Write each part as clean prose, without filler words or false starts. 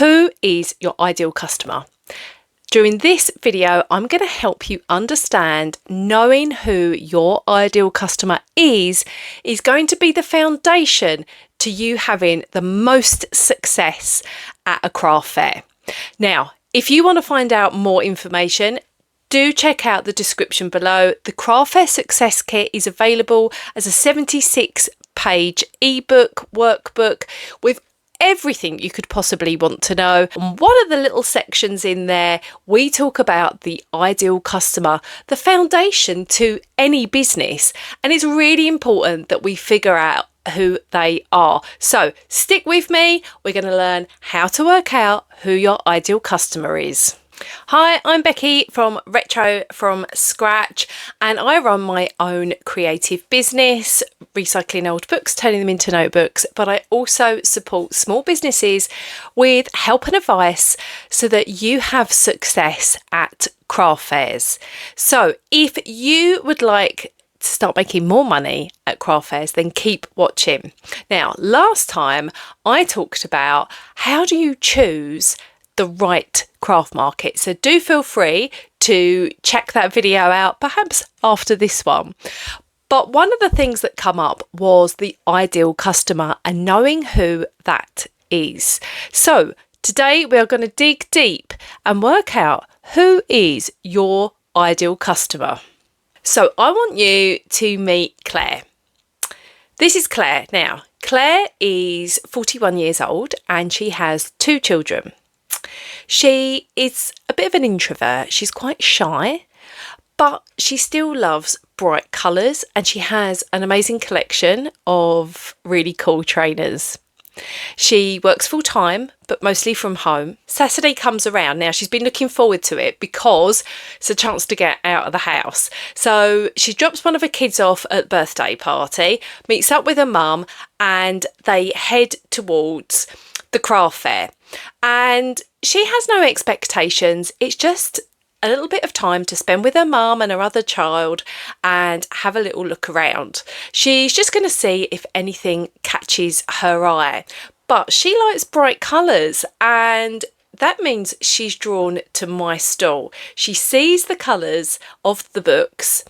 Who is your ideal customer? During this video, I'm going to help you understand knowing who your ideal customer is going to be the foundation to you having the most success at a craft fair. Now, if you want to find out more information, do check out the description below. The Craft Fair Success Kit is available as a 76-page ebook workbook with everything you could possibly want to know. And one of the little sections in there, we talk about the ideal customer, the foundation to any business. And it's really important that we figure out who they are. So stick with me. We're going to learn how to work out who your ideal customer is. Hi, I'm Becky from Retro From Scratch, and I run my own creative business, recycling old books, turning them into notebooks, but I also support small businesses with help and advice so that you have success at craft fairs. So if you would like to start making more money at craft fairs, then keep watching. Now, last time I talked about how do you choose the right craft market. So do feel free to check that video out, perhaps after this one. But one of the things that come up was the ideal customer and knowing who that is. So today we are going to dig deep and work out who is your ideal customer. So I want you to meet Claire. This is Claire. Now, Claire is 41 years old and she has 2 children. She is a bit of an introvert. She's quite shy, but she still loves bright colours and she has an amazing collection of really cool trainers. She works full time, but mostly from home. Saturday comes around. Now, she's been looking forward to it because it's a chance to get out of the house. So she drops one of her kids off at the birthday party, meets up with her mum, and they head towards the craft fair. And she has no expectations. It's just a little bit of time to spend with her mum and her other child and have a little look around. She's just going to see if anything catches her eye. But she likes bright colours, and that means she's drawn to my stall. She sees the colours of the books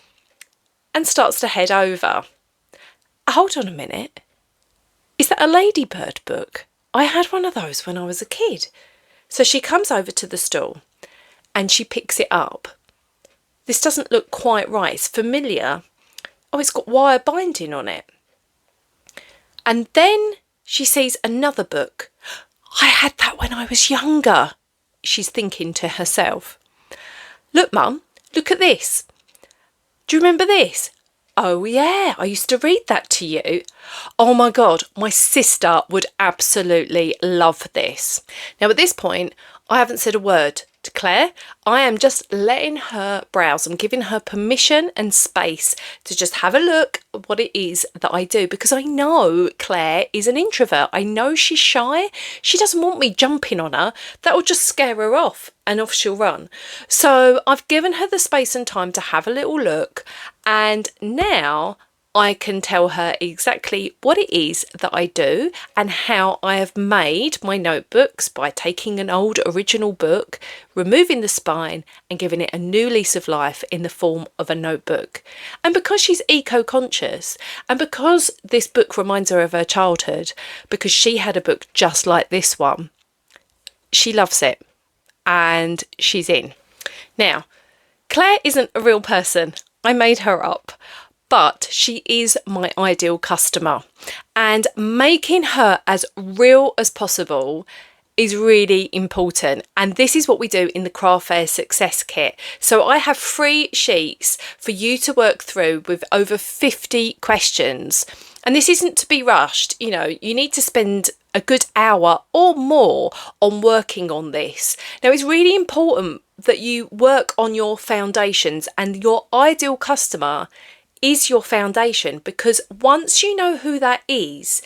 and starts to head over. Hold on a minute. Is that a ladybird book? I had one of those when I was a kid. So she comes over to the stall and she picks it up. This doesn't look quite right. It's familiar. Oh, it's got wire binding on it. And then she sees another book. I had that when I was younger, she's thinking to herself. Look, Mum, look at this. Do you remember this? Oh yeah, I used to read that to you. Oh my God, my sister would absolutely love this. Now at this point, I haven't said a word to Claire. I am just letting her browse. I'm giving her permission and space to just have a look at what it is that I do, because I know Claire is an introvert. I know she's shy. She doesn't want me jumping on her. That will just scare her off and off she'll run. So I've given her the space and time to have a little look, and now I can tell her exactly what it is that I do and how I have made my notebooks by taking an old original book, removing the spine and giving it a new lease of life in the form of a notebook. And because she's eco-conscious, and because this book reminds her of her childhood, because she had a book just like this one, she loves it and she's in. Now, Claire isn't a real person. I made her up. But she is my ideal customer, and making her as real as possible is really important. And this is what we do in the Craft Fair Success Kit. So I have 3 sheets for you to work through with over 50 questions. And this isn't to be rushed. You know, you need to spend a good hour or more on working on this. Now, it's really important that you work on your foundations, and your ideal customer is your foundation, because once you know who that is,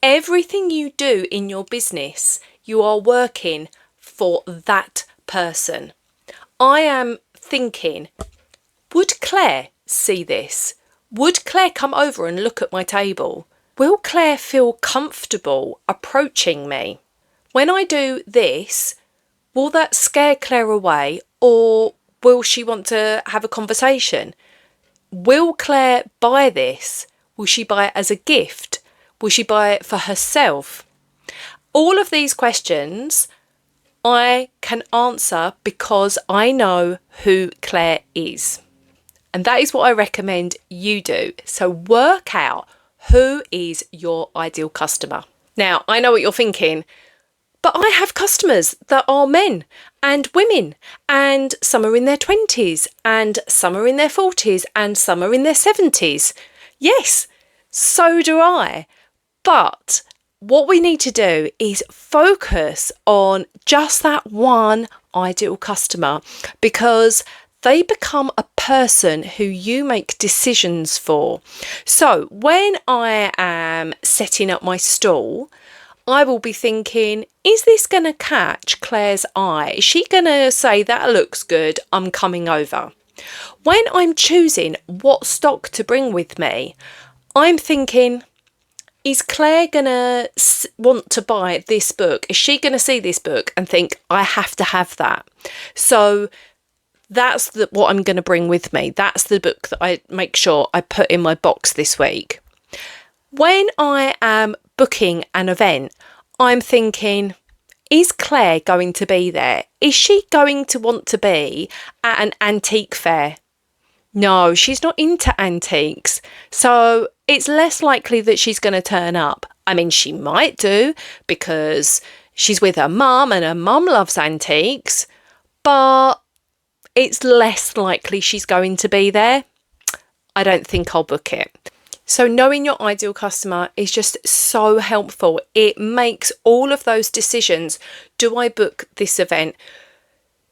everything you do in your business, you are working for that person. I am thinking, would Claire see this? Would Claire come over and look at my table? Will Claire feel comfortable approaching me? When I do this, will that scare Claire away, or will she want to have a conversation? Will Claire buy this? Will she buy it as a gift? Will she buy it for herself? All of these questions I can answer because I know who Claire is. And that is what I recommend you do. So work out who is your ideal customer. Now, I know what you're thinking, but I have customers that are men and women, and some are in their 20s, and some are in their 40s, and some are in their 70s. Yes, so do I. But what we need to do is focus on just that one ideal customer, because they become a person who you make decisions for. So when I am setting up my stall, I will be thinking, is this going to catch Claire's eye? Is she going to say, that looks good, I'm coming over? When I'm choosing what stock to bring with me, I'm thinking, is Claire going to want to buy this book? Is she going to see this book and think, I have to have that? So that's what I'm going to bring with me. That's the book that I make sure I put in my box this week. When I am booking an event, I'm thinking, is Claire going to be there? Is she going to want to be at an antique fair? No, she's not into antiques. So it's less likely that she's going to turn up. I mean, she might do because she's with her mum and her mum loves antiques, but it's less likely she's going to be there. I don't think I'll book it. So knowing your ideal customer is just so helpful. It makes all of those decisions. Do I book this event?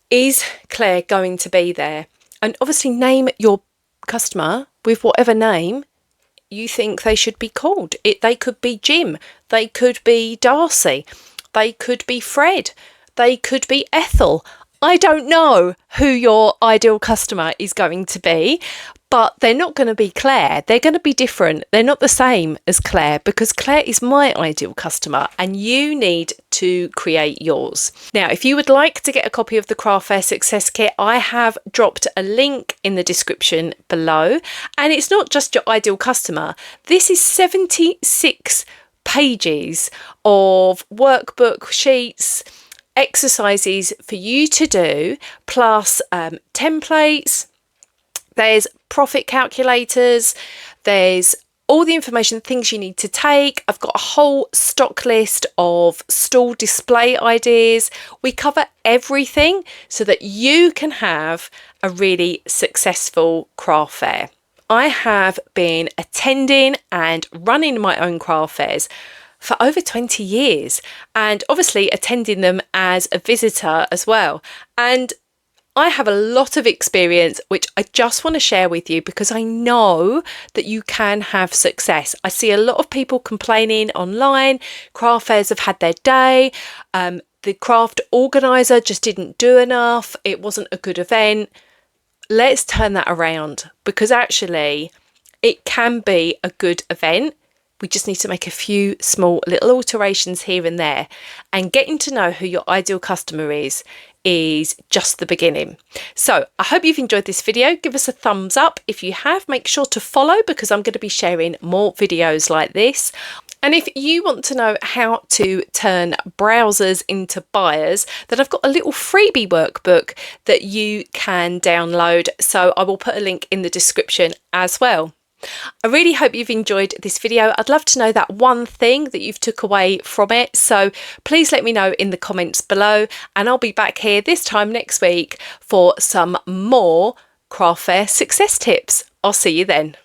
Is Claire going to be there? And obviously name your customer with whatever name you think they should be called. They could be Jim. They could be Darcy. They could be Fred. They could be Ethel. I don't know who your ideal customer is going to be, but they're not going to be Claire. They're going to be different. They're not the same as Claire, because Claire is my ideal customer and you need to create yours. Now, if you would like to get a copy of the Craft Fair Success Kit, I have dropped a link in the description below. And it's not just your ideal customer. This is 76 pages of workbook sheets, exercises for you to do, plus templates. There's profit calculators, there's all the information, things you need to take. I've got a whole stock list of stall display ideas. We cover everything so that you can have a really successful craft fair. I have been attending and running my own craft fairs for over 20 years, and obviously attending them as a visitor as well. And I have a lot of experience, which I just want to share with you because I know that you can have success. I see a lot of people complaining online, craft fairs have had their day, the craft organiser just didn't do enough, it wasn't a good event. Let's turn that around, because actually it can be a good event. We just need to make a few small little alterations here and there, and getting to know who your ideal customer is just the beginning. So I hope you've enjoyed this video. Give us a thumbs up. If you have, make sure to follow, because I'm going to be sharing more videos like this. And if you want to know how to turn browsers into buyers, then I've got a little freebie workbook that you can download. So I will put a link in the description as well. I really hope you've enjoyed this video. I'd love to know that one thing that you've took away from it. So please let me know in the comments below, and I'll be back here this time next week for some more craft fair success tips. I'll see you then.